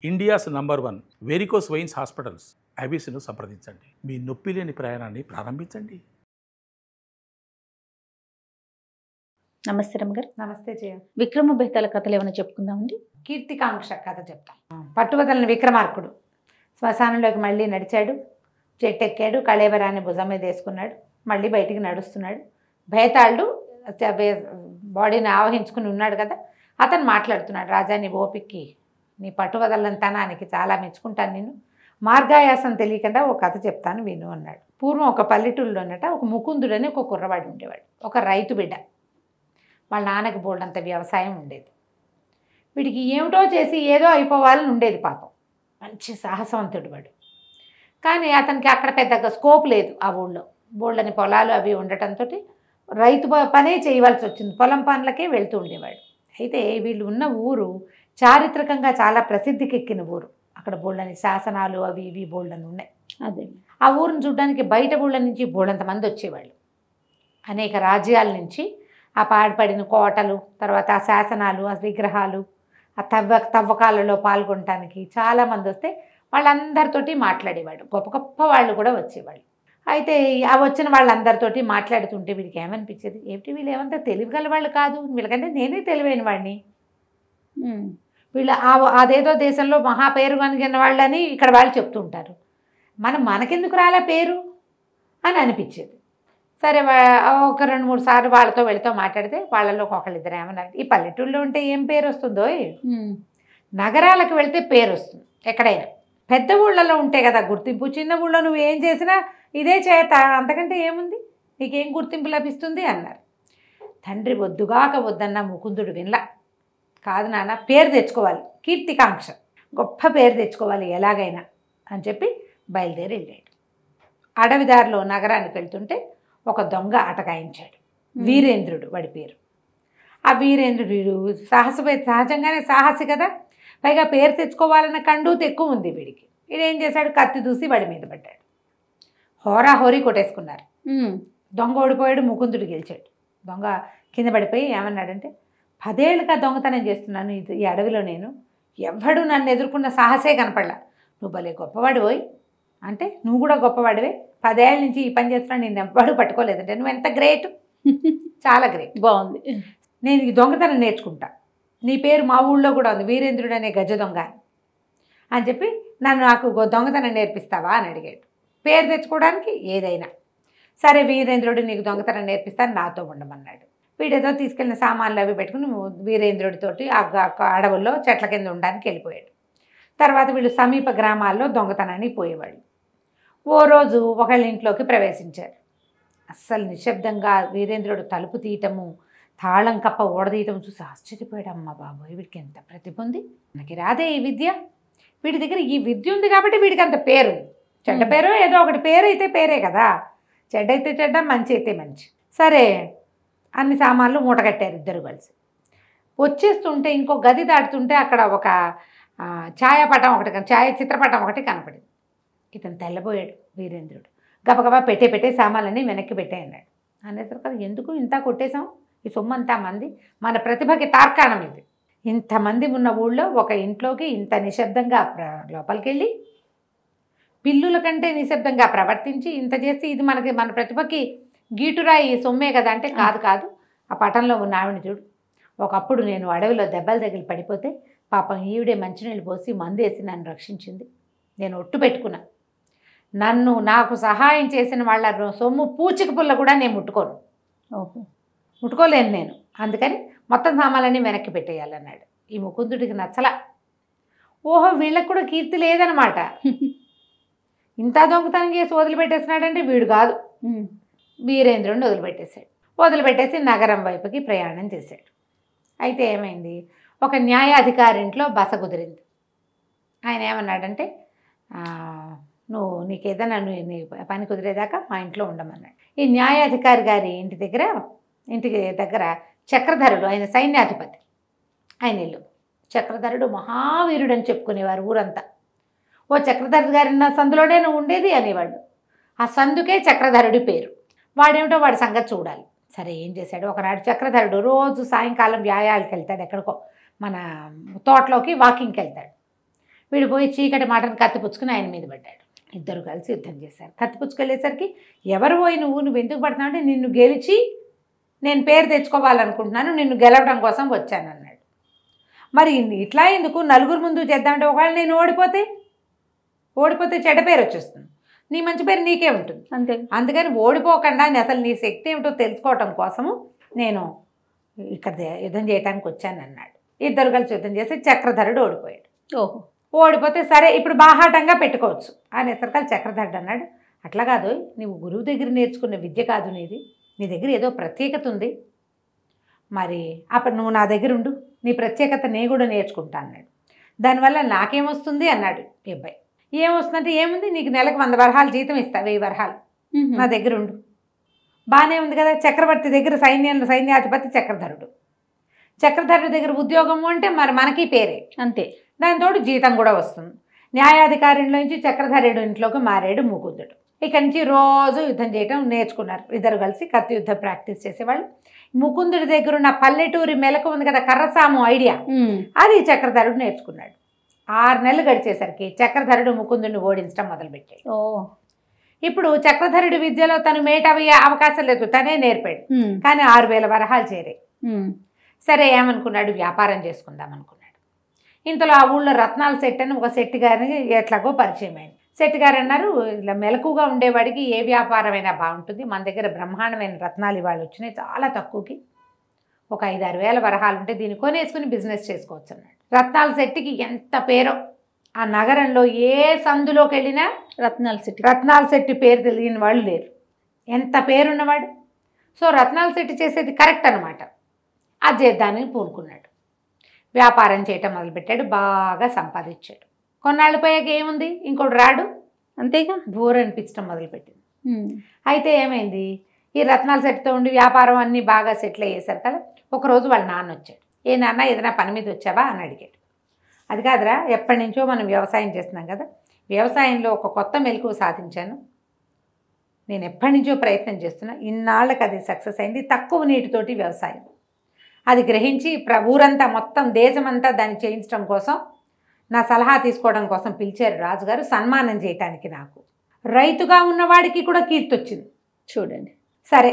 India's number 1 varicose veins hospitals అబీస్ను సంప్రదించండి. మీ నొప్పి లేని ప్రయాణాన్ని ప్రారంభించండి. నమస్తే రమ్మగారు. నమస్తే జయ. విక్రమ బేతాల కథలు ఏమైనా చెప్పుకుందామండి? కీర్తికాంక్ష కథ చెప్తాం. పట్టువదలని విక్రమార్కుడు శ్మశానంలోకి మళ్ళీ నడిచాడు. చెట్టెక్కాడు, కళేబరాన్ని భుజం మీద వేసుకున్నాడు. మళ్ళీ బయటికి నడుస్తున్నాడు. భేతాళుడు బాడీని ఆవహించుకుని ఉన్నాడు కదా, అతను మాట్లాడుతున్నాడు. రాజా, నీ ఓపిక్కి, నీ పట్టువదలని తనానికి చాలా మెచ్చుకుంటాను. నేను మార్గాయాసం తెలియకుండా ఒక కథ చెప్తాను విను అన్నాడు. పూర్వం ఒక పల్లెటూరులోనట ఒక ముకుందుడని ఒక కుర్రవాడు ఉండేవాడు. ఒక రైతు బిడ్డ. వాళ్ళ నాన్నకి బోల్డంత వ్యవసాయం ఉండేది. వీడికి ఏమిటో చేసి ఏదో అయిపోవాలని ఉండేది పాపం. మంచి సాహసవంతుడు వాడు. కానీ అతనికి అక్కడ పెద్దగా స్కోప్ లేదు. ఆ ఊళ్ళో బోల్డని పొలాలు అవి ఉండటంతో రైతు పనే చేయవలసి వచ్చింది. పొలం పనులకే వెళ్తూ ఉండేవాడు. అయితే వీళ్ళు ఉన్న ఊరు చారిత్రకంగా చాలా ప్రసిద్ధికెక్కిన ఊరు. అక్కడ బోల్డని శాసనాలు అవి ఇవి బోల్డని ఉన్నాయి. అదే ఆ ఊరిని చూడడానికి బయట ఊళ్ళ నుంచి బోల్డంత మంది వచ్చేవాళ్ళు. అనేక రాజ్యాల నుంచి ఆ పాడుపడిన కోటలు, తర్వాత ఆ శాసనాలు, ఆ విగ్రహాలు, ఆ తవ్వకాలలో పాల్గొనడానికి చాలామంది వస్తే వాళ్ళందరితోటి మాట్లాడేవాడు. గొప్ప గొప్ప వాళ్ళు కూడా వచ్చేవాళ్ళు. అయితే ఆ వచ్చిన వాళ్ళందరితోటి మాట్లాడుతుంటే వీడికి ఏమనిపించేది, ఏమిటి వీళ్ళు ఏమంతా తెలివిగల వాళ్ళు కాదు, వీళ్ళకంటే నేనే తెలివైన వాడిని, వీళ్ళు అదేదో దేశంలో మహా పేరు కనిగిన వాళ్ళని ఇక్కడ వాళ్ళు చెప్తూ ఉంటారు, మనకెందుకు రాలే పేరు అని అనిపించేది. సరే, ఒక 2-3 సార్లు వాళ్ళతో వెళితో మాట్లాడితే వాళ్ళలో ఒకళ్ళిద్దరు ఏమన్నారు, ఈ పల్లెటూళ్ళలో ఉంటే ఏం పేరు వస్తుందో, నగరాలకు వెళ్తే పేరు వస్తుంది. ఎక్కడైనా పెద్ద ఊళ్ళలో ఉంటే కదా గుర్తింపు, చిన్న ఊళ్ళో నువ్వు ఏం చేసినా ఇదే చేత, అంతకంటే ఏముంది, నీకేం గుర్తింపు లభిస్తుంది అన్నారు. తండ్రి వద్దుగాక వద్దన్న ముకుందుడు వినలా. కాదు నాన్న, పేరు తెచ్చుకోవాలి, కీర్తికాంక్ష, గొప్ప పేరు తెచ్చుకోవాలి ఎలాగైనా అని చెప్పి బయలుదేరి వెళ్ళాడు. అడవిదారిలో నగరానికి వెళ్తుంటే ఒక దొంగ అటకాయించాడు. వీరేంద్రుడు వాడి పేరు. ఆ వీరేంద్రుడు సహజంగానే సాహసి కదా, పైగా పేరు తెచ్చుకోవాలన్న కండూతి ఎక్కువ ఉంది వీడికి. వీడేం చేశాడు, కత్తి దూసి వాడి మీద పడ్డాడు. హోరాహోరీ కొట్టేసుకున్నారు. దొంగ ఓడిపోయాడు, ముకుందుడు గెలిచాడు. దొంగ కింద పడిపోయి ఏమన్నాడంటే, 10 ఏళ్ళుగా దొంగతనం చేస్తున్నాను ఈ అడవిలో, నేను ఎవ్వడు నన్ను ఎదుర్కొన్న సాహసే కనపడలా, నువ్వు భలే గొప్పవాడిపోయి అంటే, నువ్వు కూడా గొప్పవాడివే, 10 ఏళ్ళ నుంచి ఈ పని చేస్తున్నా, నేను ఎవ్వడు పట్టుకోలేదంటే నువ్వు ఎంత గ్రేట్, చాలా గ్రేట్, బాగుంది, నేను ఈ దొంగతనం నేర్చుకుంటా, నీ పేరు మా ఊళ్ళో కూడా ఉంది, వీరేంద్రుడు అనే గజ దొంగ అని చెప్పి నాకు దొంగతనం నేర్పిస్తావా అని అడిగాడు. పేరు తెచ్చుకోవడానికి ఏదైనా సరే, వీరేంద్రుడు నీకు దొంగతనం నేర్పిస్తాను, నాతో ఉండమన్నాడు. వీడేదో తీసుకెళ్ళిన సామాన్లు అవి పెట్టుకుని వీరేంద్రుడితోటి ఆ అడవుల్లో చెట్ల కింద ఉండడానికి వెళ్ళిపోయాడు. తర్వాత వీళ్ళు సమీప గ్రామాల్లో దొంగతనానికి పోయేవాళ్ళు. ఓ రోజు ఒకళ్ళ ఇంట్లోకి ప్రవేశించారు. అస్సలు నిశ్శబ్దంగా వీరేంద్రుడు తలుపు తీయటము, తాళం కప్ప ఓడదీయటం చూసి ఆశ్చర్యపోయాడు. అమ్మ బాబోయ్, వీడికి ఎంత ప్రతిభ ఉంది, మనకి రాదే ఈ విద్య, వీడి దగ్గర ఈ విద్య ఉంది కాబట్టి వీడికి అంత పేరు. చెడ్డ పేరు ఏదో ఒకటి, పేరు అయితే పేరే కదా, చెడ్డ అయితే చెడ్డ, మంచి అయితే మంచి. సరే, అన్ని సామాన్లు మూటగట్టారు ఇద్దరు కలిసి. వచ్చేస్తుంటే ఇంకో గది దాటుతుంటే అక్కడ ఒక ఛాయాపటం ఒకటి, ఛాయాచిత్రపటం ఒకటి కనపడింది. ఇతను తెల్లబోయాడు వీరేంద్రుడు. గబగబా పెట్టే సామాన్లన్నీ వెనక్కి పెట్టే అన్నాడు. అనేసరికి కదా, ఎందుకు ఇంత కొట్టేశాం, ఈ సొమ్మంతా మంది, మన ప్రతిభకి తార్కాణం ఇది. ఇంతమంది ఉన్న ఊళ్ళో ఒక ఇంట్లోకి ఇంత నిశ్శబ్దంగా లోపలికి వెళ్ళి పిల్లుల కంటే నిశ్శబ్దంగా ప్రవర్తించి ఇంత చేసి, ఇది మన ప్రతిభకి గీటురాయి సొమ్మే కదా అంటే, కాదు, ఆ పటంలో ఉన్న ఆవిడని చూడు, ఒకప్పుడు నేను అడవిలో దెబ్బలు తగిలి పడిపోతే పాపం ఈవిడే మంచినీళ్ళు పోసి మందేసి నన్ను రక్షించింది, నేను ఒట్టు పెట్టుకున్నా, నాకు సహాయం చేసిన వాళ్ళ సొమ్ము పూచిక పుల్ల కూడా నేను ముట్టుకోలేను నేను, అందుకని మొత్తం సామాన్లన్నీ వెనక్కి పెట్టేయాలన్నాడు. ఈ ముకుందుడికి నచ్చలా. ఓహో, వీళ్ళకి కూడా కీర్తి లేదనమాట, ఇంత దొంగతనం చేసి వదిలిపెట్టేసినాడంటే వీడు కాదు, వీరేంద్రుడిని వదిలిపెట్టేసి నగరం వైపుకి ప్రయాణం చేశాడు. అయితే ఏమైంది, ఒక న్యాయాధికారి ఇంట్లో బస కుదిరింది. ఆయన ఏమన్నాడంటే, నీకేదైనా నీ పని కుదిరేదాకా మా ఇంట్లో ఉండమన్నాడు. ఈ న్యాయాధికారి గారి ఇంటికి దగ్గర చక్రధరుడు, ఆయన సైన్యాధిపతి, ఆయన ఇల్లు. చక్రధరుడు మహావీరుడు అని చెప్పుకునేవారు ఊరంతా. ఓ చక్రధరుడు గారి సందులోనే నువ్వు ఉండేది అనేవాళ్ళు. ఆ సందుకే చక్రధరుడి పేరు. వాడేమిటో వాడి సంగతి చూడాలి. సరే, ఏం చేశాడు, ఒకనాడు చక్రధరుడు రోజు సాయంకాలం వ్యాయాలకు వెళ్తాడు, ఎక్కడికో మన తోటలోకి వాకింగ్కి వెళ్తాడు. వీడు పోయి చీకటి మాటను కత్తిపుచ్చుకుని ఆయన మీద పడ్డాడు. ఇద్దరు కలిసి యుద్ధం చేశారు. కత్తిపుచ్చుకెళ్ళేసరికి ఎవరు పోయి నువ్వు ఎందుకు పడుతున్నావు అంటే నిన్ను గెలిచి నేను పేరు తెచ్చుకోవాలనుకుంటున్నాను, నిన్ను గెలవడం కోసం వచ్చాను అన్నాడు. మరి ఇట్లా ఎందుకు నలుగురు ముందు చేద్దామంటే ఒకవేళ నేను ఓడిపోతే చెడ్డ పేరు వచ్చేస్తుంది, నీ మంచి పేరు నీకే ఉంటుంది. అంతే. అందుకని ఓడిపోకుండా అసలు నీ శక్తి ఏమిటో తెలుసుకోవటం కోసము నేను ఇక్కడ యుద్ధం చేయడానికి వచ్చాను అన్నాడు. ఇద్దరు కలిసి యుద్ధం చేసి చక్రధరుడు ఓడిపోయాడు. ఓహో. ఓడిపోతే సరే ఇప్పుడు బాహాటంగా పెట్టుకోవచ్చు అనేసరికల్ చక్రధరుడు అన్నాడు, అట్లా కాదు, నువ్వు గురువు దగ్గర నేర్చుకున్న విద్య కాదు నీది, నీ దగ్గర ఏదో ప్రత్యేకత ఉంది, మరి అప్పుడు నువ్వు నా దగ్గర ఉండు, నీ ప్రత్యేకత నేను కూడా నేర్చుకుంటా అన్నాడు. దానివల్ల నాకేమొస్తుంది అన్నాడు ఈ అబ్బాయి. ఏమొస్తుందంటే ఏముంది, నీకు నెలకు 100 వరహాలు జీతం ఇస్తా, 1000 వరహాలు నా దగ్గర ఉండు. బాగానే ఉంది కదా. చక్రవర్తి దగ్గర సైన్యాధిపతి చక్రధరుడు దగ్గర ఉద్యోగము అంటే మరి మనకి పేరే, అంతే. దానితోడు జీతం కూడా వస్తుంది. న్యాయాధికారిలో నుంచి చక్రధరుడు ఇంట్లోకి మారాడు ముకుందుడు. ఇక్కడి నుంచి రోజు యుద్ధం చేయడం నేర్చుకున్నారు. ఇద్దరు కలిసి కత్తి యుద్ధం ప్రాక్టీస్ చేసేవాళ్ళు. ముకుందుడి దగ్గర ఉన్న పల్లెటూరి మెలకు ఉంది కదా, కర్రసాము ఐడియా, అది చక్రధరుడు నేర్చుకున్నాడు. 6 నెలలు గడిచేసరికి చక్రధరుడు ముకుందుడిని ఓడించడం మొదలుపెట్టాడు. ఇప్పుడు చక్రధరుడి విద్యలో తను మేటవయ్యే అవకాశం లేదు, తనే నేర్పాడు. కానీ 6000 వరహాలు చేరాయి. సరే ఏమనుకున్నాడు, వ్యాపారం చేసుకుందాం అనుకున్నాడు. ఇంతలో ఆ ఊళ్ళో రత్నాల సెట్ అని ఒక సెట్టి గారిని ఎట్లాగో పరిచయం అయింది. సెట్టి గారు అన్నారు, ఇలా మెలకుగా ఉండేవాడికి ఏ వ్యాపారమైనా బాగుంటుంది, మన దగ్గర బ్రహ్మాండమైన రత్నాలు ఇవాళ వచ్చినాయి చాలా తక్కువకి, ఒక 5-6 వేల వరహాలు ఉంటే దీన్ని కొనేసుకుని బిజినెస్ చేసుకోవచ్చు అన్నాడు. రత్నాల సెట్టికి ఎంత పేరో, ఆ నగరంలో ఏ సందులోకి వెళ్ళినా రత్నాల శెట్టి పేరు తెలియని వాళ్ళు లేరు, ఎంత పేరున్నవాడు. సో రత్నాల శెట్టి చేసేది కరెక్ట్ అనమాట. అది చేద్దానికి పూనుకున్నాడు. వ్యాపారం చేయటం మొదలుపెట్టాడు, బాగా సంపాదించాడు. కొన్నాళ్ళు పోయాక ఏముంది, ఇంకోటి రాడు, అంతేగా, బోర్ అనిపించడం మొదలుపెట్టింది. అయితే ఏమైంది, ఈ రత్నాల సెట్తో ఉండి వ్యాపారం అన్నీ బాగా సెటిల్ అయ్యేసారు కదా. ఒకరోజు వాళ్ళ నాన్న వచ్చాడు. ఏ నాన్న ఏదైనా పని మీద వచ్చావా అని అడిగాడు. అది కాదురా, ఎప్పటి నుంచో మనం వ్యవసాయం చేస్తున్నాం కదా, వ్యవసాయంలో ఒక కొత్త మెలకువ సాధించాను, నేను ఎప్పటి నుంచో ప్రయత్నం చేస్తున్నా, ఇన్నాళ్ళకి అది సక్సెస్ అయింది. తక్కువ నీటితోటి వ్యవసాయం, అది గ్రహించి ఊరంతా మొత్తం దేశమంతా దాన్ని చేయించడం కోసం నా సలహా తీసుకోవడం కోసం పిలిచారు రాజుగారు, సన్మానం చేయటానికి. నాకు రైతుగా ఉన్నవాడికి కూడా కీర్తి వచ్చింది చూడండి. సరే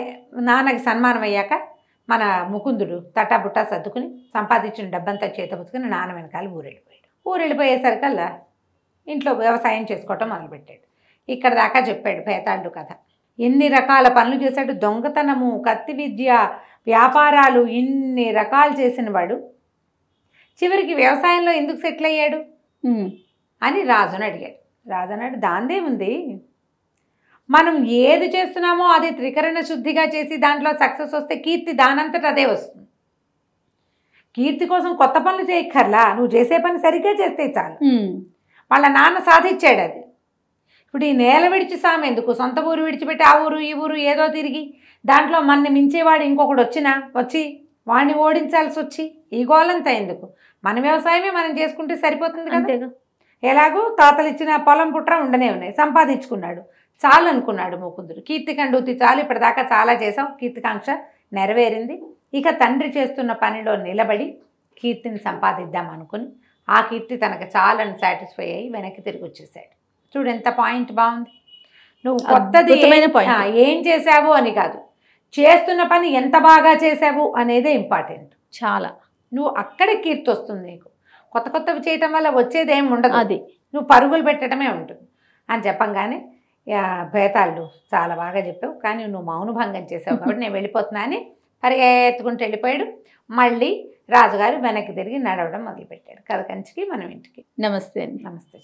నాన్నకి సన్మానం అయ్యాక మన ముకుందుడు తటాబుట్టా సర్దుకుని సంపాదించిన డబ్బంతా చేతపుచ్చుకుని నాన్న వెనకాల ఊరెళ్ళిపోయేసరికల్లా ఇంట్లో వ్యవసాయం చేసుకోవటం మొదలుపెట్టాడు. ఇక్కడ దాకా చెప్పాడు భేతాళుడు కథ. ఎన్ని రకాల పనులు చేశాడు, దొంగతనము, కత్తి విద్య, వ్యాపారాలు, ఇన్ని రకాలు చేసిన వాడు చివరికి వ్యవసాయంలో ఎందుకు సెటిల్ అయ్యాడు అని రాజుని అడిగాడు. రాజు అన్నాడు, దాందే ఉంది, మనం ఏది చేస్తున్నామో అది త్రికరణ శుద్ధిగా చేసి దాంట్లో సక్సెస్ వస్తే కీర్తి దానంతట అదే వస్తుంది. కీర్తి కోసం కొత్త పనులు చేయక్కర్లా, నువ్వు చేసే పని సరిగ్గా చేస్తే చాలు. వాళ్ళ నాన్న సాధించాడు అది. ఇప్పుడు ఈ నేల విడిచి సామె ఎందుకు, సొంత ఊరు విడిచిపెట్టి ఆ ఊరు ఈ ఊరు ఏదో తిరిగి దాంట్లో మన మించేవాడు ఇంకొకడు వచ్చి వాడిని ఓడించాల్సి వచ్చి ఈ గోలంతా ఎందుకు, మన వ్యవసాయమే మనం చేసుకుంటే సరిపోతుంది కదా. ఎలాగో తాతలు ఇచ్చిన పొలం పుట్ర ఉండనే ఉన్నాయి, సంపాదించుకున్నాడు, చాలు అనుకున్నాడు ముకుందుడు. కీర్తికండూతి చాలు, ఇప్పటిదాకా చాలా చేసాం, కీర్తికాంక్ష నెరవేరింది, ఇక తండ్రి చేస్తున్న పనిలో నిలబడి కీర్తిని సంపాదిద్దాం అనుకుని ఆ కీర్తి తనకు చాలని సాటిస్ఫై అయ్యి వెనక్కి తిరిగి వచ్చేసాడు. చూడు ఎంత పాయింట్ బాగుంది. నువ్వు కొత్తది ఏం చేసావు అని కాదు, చేస్తున్న పని ఎంత బాగా చేసావు అనేదే ఇంపార్టెంట్. చాలా నువ్వు అక్కడే కీర్తి వస్తుంది నీకు. కొత్తవి చేయటం వల్ల వచ్చేది ఏమి ఉండదు, అది నువ్వు పరుగులు పెట్టడమే ఉంటుంది అని చెప్పంగానే భేతాళుడు చాలా బాగా చెప్పావు, కానీ నువ్వు మౌనభంగం చేసావు కాబట్టి నేను వెళ్ళిపోతున్నా అని పరిగెత్తుకుంటూ వెళ్ళిపోయాడు. మళ్ళీ రాజుగారు వెనక్కి తిరిగి నడవడం మొదలుపెట్టాడు. కథ కంచికి మనం ఇంటికి. నమస్తే అండి. నమస్తే.